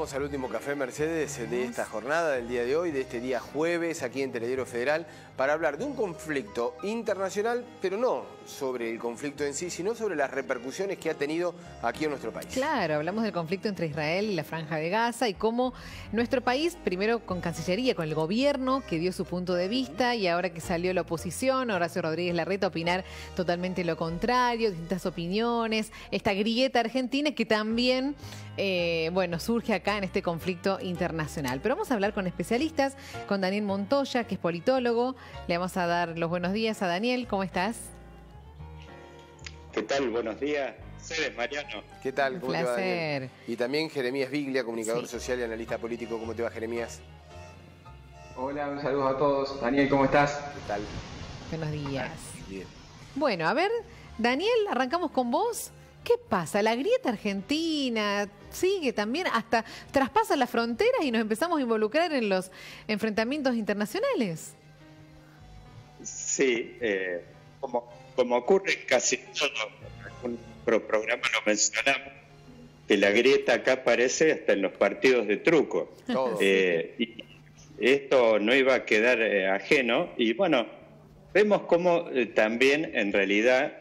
Vamos al último café, Mercedes, de esta jornada, del día de hoy, de este día jueves, aquí en Teledero Federal, para hablar de un conflicto internacional, pero no sobre el conflicto en sí, sino sobre las repercusiones que ha tenido aquí en nuestro país. Claro, hablamos del conflicto entre Israel y la Franja de Gaza y cómo nuestro país, primero con Cancillería, con el gobierno, que dio su punto de vista, y ahora que salió la oposición, Horacio Rodríguez Larreta, a opinar totalmente lo contrario, distintas opiniones, esta grieta argentina que también, surge acá en este conflicto internacional. Pero vamos a hablar con especialistas, con Daniel Montoya, que es politólogo. Le vamos a dar los buenos días a Daniel. ¿Cómo estás? ¿Qué tal? Buenos días. Mercedes, Mariano. ¿Qué tal? Un ¿Cómo te va, placer. Daniel? Y también Jeremías Biglia, comunicador Sí. social y analista político. ¿Cómo te va, Jeremías? Hola, un saludo a todos. Daniel, ¿cómo estás? ¿Qué tal? Buenos días. Bien. Bueno, a ver, Daniel, arrancamos con vos. ¿Qué pasa? La grieta argentina sigue también, hasta traspasa las fronteras y nos empezamos a involucrar en los enfrentamientos internacionales. Sí, como ocurre en casi todo, en algún programa lo mencionamos, que la grieta acá aparece hasta en los partidos de truco. Todo. Y esto no iba a quedar ajeno, y bueno, vemos cómo también en realidad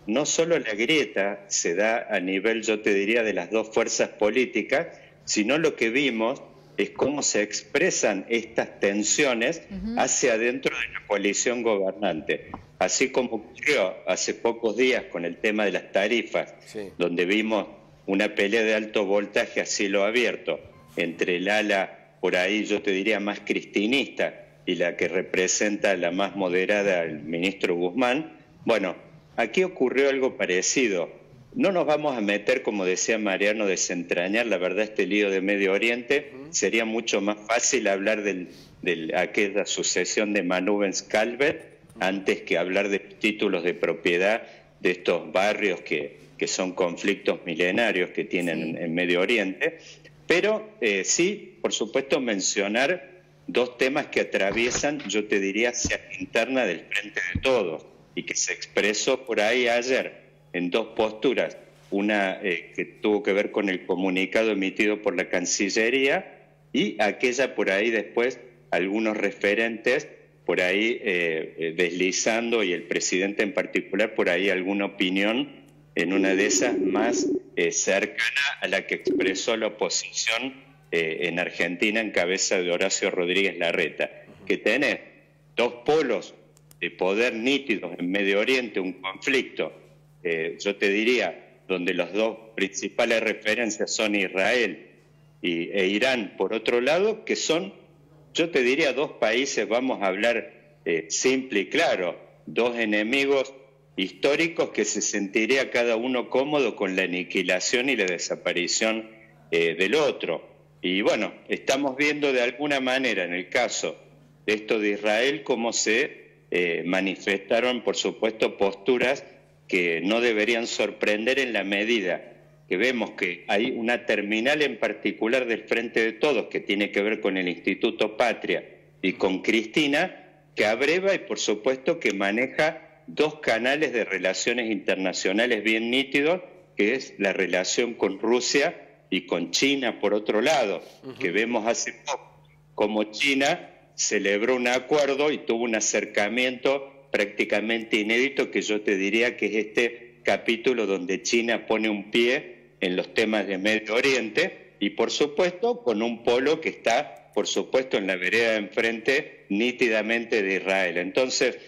no solo la grieta se da a nivel, yo te diría, de las dos fuerzas políticas, sino lo que vimos es cómo se expresan estas tensiones hacia adentro de la coalición gobernante. Así como ocurrió hace pocos días con el tema de las tarifas, Sí. donde vimos una pelea de alto voltaje a cielo abierto entre el ala, por ahí yo te diría, más cristinista y la que representa la más moderada, el ministro Guzmán. Bueno, aquí ocurrió algo parecido. No nos vamos a meter, como decía Mariano, desentrañar, la verdad, este lío de Medio Oriente. Sería mucho más fácil hablar de aquella sucesión de Manubens-Calvet antes que hablar de títulos de propiedad de estos barrios que son conflictos milenarios que tienen en Medio Oriente. Pero sí, por supuesto, mencionar dos temas que atraviesan, yo te diría, hacia la interna del Frente de Todos, y que se expresó por ahí ayer en dos posturas, una que tuvo que ver con el comunicado emitido por la Cancillería y aquella por ahí después, algunos referentes por ahí deslizando, y el presidente en particular por ahí alguna opinión en una de esas más cercana a la que expresó la oposición en Argentina en cabeza de Horacio Rodríguez Larreta, que tenés dos polos de poder nítidos en Medio Oriente, un conflicto, yo te diría, donde los dos principales referencias son Israel e Irán, por otro lado, que son, yo te diría, dos países, vamos a hablar simple y claro, dos enemigos históricos que se sentiría cada uno cómodo con la aniquilación y la desaparición del otro. Y bueno, estamos viendo de alguna manera en el caso de esto de Israel cómo se manifestaron, por supuesto, posturas que no deberían sorprender en la medida que vemos que hay una terminal en particular del Frente de Todos que tiene que ver con el Instituto Patria y con Cristina, que abreva y por supuesto que maneja dos canales de relaciones internacionales bien nítidos, que es la relación con Rusia y con China por otro lado, que vemos hace poco como China celebró un acuerdo y tuvo un acercamiento prácticamente inédito, que yo te diría que es este capítulo donde China pone un pie en los temas de Medio Oriente y por supuesto con un polo que está por supuesto en la vereda de enfrente nítidamente de Israel. Entonces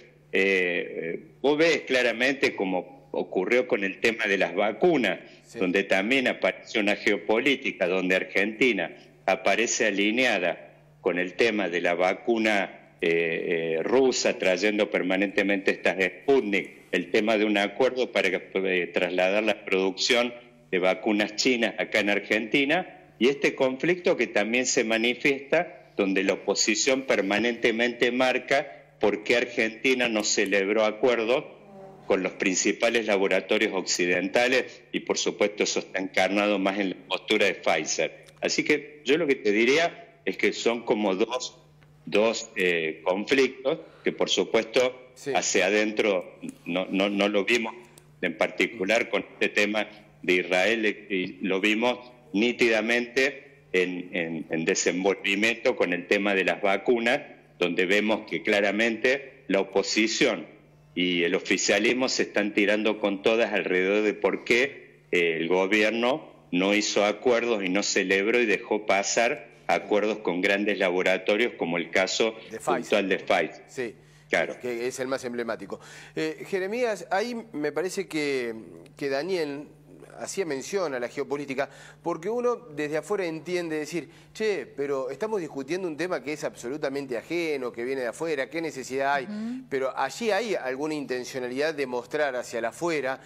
vos ves claramente como ocurrió con el tema de las vacunas, sí, donde también aparece una geopolítica, donde Argentina aparece alineada con el tema de la vacuna rusa, trayendo permanentemente estas Sputnik, el tema de un acuerdo para trasladar la producción de vacunas chinas acá en Argentina, y este conflicto que también se manifiesta, donde la oposición permanentemente marca por qué Argentina no celebró acuerdos con los principales laboratorios occidentales, y por supuesto eso está encarnado más en la postura de Pfizer. Así que yo lo que te diría es que son como dos conflictos que por supuesto sí, hacia adentro no lo vimos en particular con este tema de Israel, y lo vimos nítidamente en desenvolvimiento con el tema de las vacunas, donde vemos que claramente la oposición y el oficialismo se están tirando con todas alrededor de por qué el gobierno no hizo acuerdos y no celebró y dejó pasar acuerdos con grandes laboratorios, como el caso puntual de Pfizer. Sí, claro, que es el más emblemático. Jeremías, ahí me parece que Daniel hacía mención a la geopolítica, porque uno desde afuera entiende decir, che, pero estamos discutiendo un tema que es absolutamente ajeno, que viene de afuera, ¿qué necesidad hay? Pero allí hay alguna intencionalidad de mostrar hacia el afuera,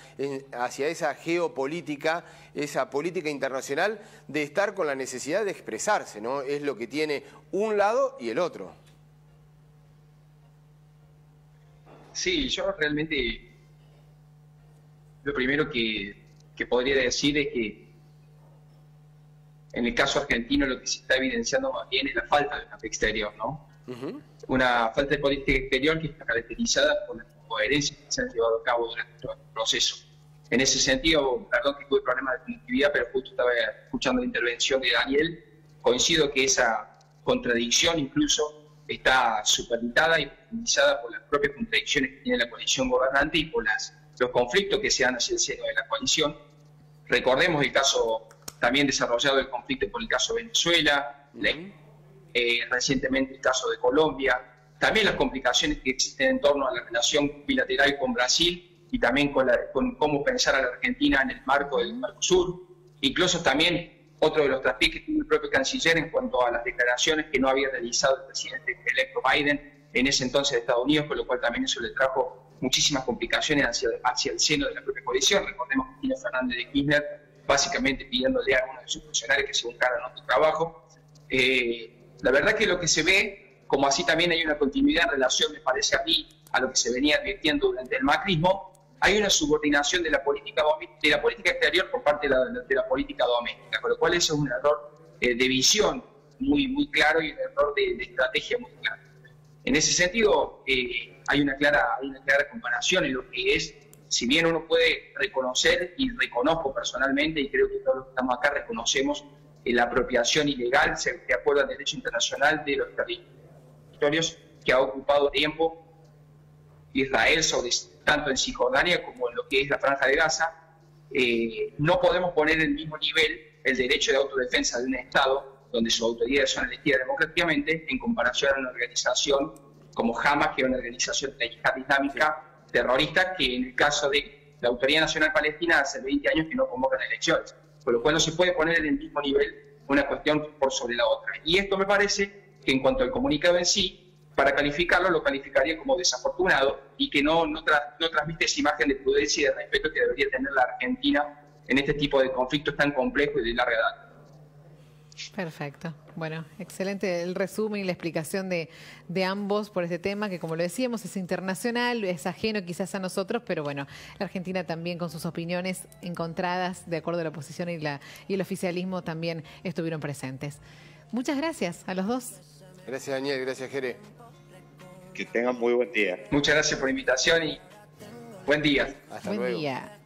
hacia esa geopolítica, esa política internacional, de estar con la necesidad de expresarse, ¿no? Es lo que tiene un lado y el otro. Sí, yo realmente lo primero que podría decir es que en el caso argentino lo que se está evidenciando más bien es la falta de una política exterior, ¿no? Una falta de política exterior que está caracterizada por la incoherencia que se han llevado a cabo durante todo el proceso. En ese sentido, perdón que tuve problemas de conectividad, pero justo estaba escuchando la intervención de Daniel, coincido que esa contradicción incluso está supeditada y profundizada por las propias contradicciones que tiene la coalición gobernante y por los conflictos que se dan hacia el seno de la coalición. Recordemos el caso también desarrollado del conflicto por el caso de Venezuela, recientemente el caso de Colombia, también las complicaciones que existen en torno a la relación bilateral con Brasil y también con cómo pensar a la Argentina en el marco del Mercosur, incluso también otro de los traspiés que tuvo el propio canciller en cuanto a las declaraciones que no había realizado el presidente electo Biden en ese entonces de Estados Unidos, con lo cual también eso le trajo muchísimas complicaciones hacia el seno de la propia coalición. Recordemos que Cristina Fernández de Kirchner básicamente pidiéndole a algunos de sus funcionarios que se buscaran otro trabajo. La verdad que lo que se ve, como así también hay una continuidad en relación, me parece a mí, a lo que se venía advirtiendo durante el macrismo, hay una subordinación de la política exterior por parte de la política doméstica, con lo cual eso es un error de visión muy claro y un error de estrategia muy claro. En ese sentido, hay una clara comparación en lo que es, si bien uno puede reconocer, y reconozco personalmente, y creo que todos los que estamos acá reconocemos la apropiación ilegal, de acuerdo al derecho internacional, de los territorios que ha ocupado tiempo Israel, tanto en Cisjordania como en lo que es la Franja de Gaza. No podemos poner en el mismo nivel el derecho de autodefensa de un Estado donde sus autoridades son elegidas democráticamente, en comparación a una organización como Hamas, que es una organización de yihad islámica terrorista, que en el caso de la Autoridad Nacional Palestina hace 20 años que no convocan elecciones, por lo cual no se puede poner en el mismo nivel una cuestión por sobre la otra. Y esto me parece que en cuanto al comunicado en sí, para calificarlo, lo calificaría como desafortunado y que no transmite esa imagen de prudencia y de respeto que debería tener la Argentina en este tipo de conflictos tan complejos y de larga edad. Perfecto. Bueno, excelente el resumen y la explicación de ambos por este tema que, como lo decíamos, es internacional, es ajeno quizás a nosotros, pero bueno, la Argentina también con sus opiniones encontradas de acuerdo a la oposición y el oficialismo también estuvieron presentes. Muchas gracias a los dos. Gracias, Daniel. Gracias, Jere. Que tengan muy buen día. Muchas gracias por la invitación y buen día. Hasta luego. Buen día.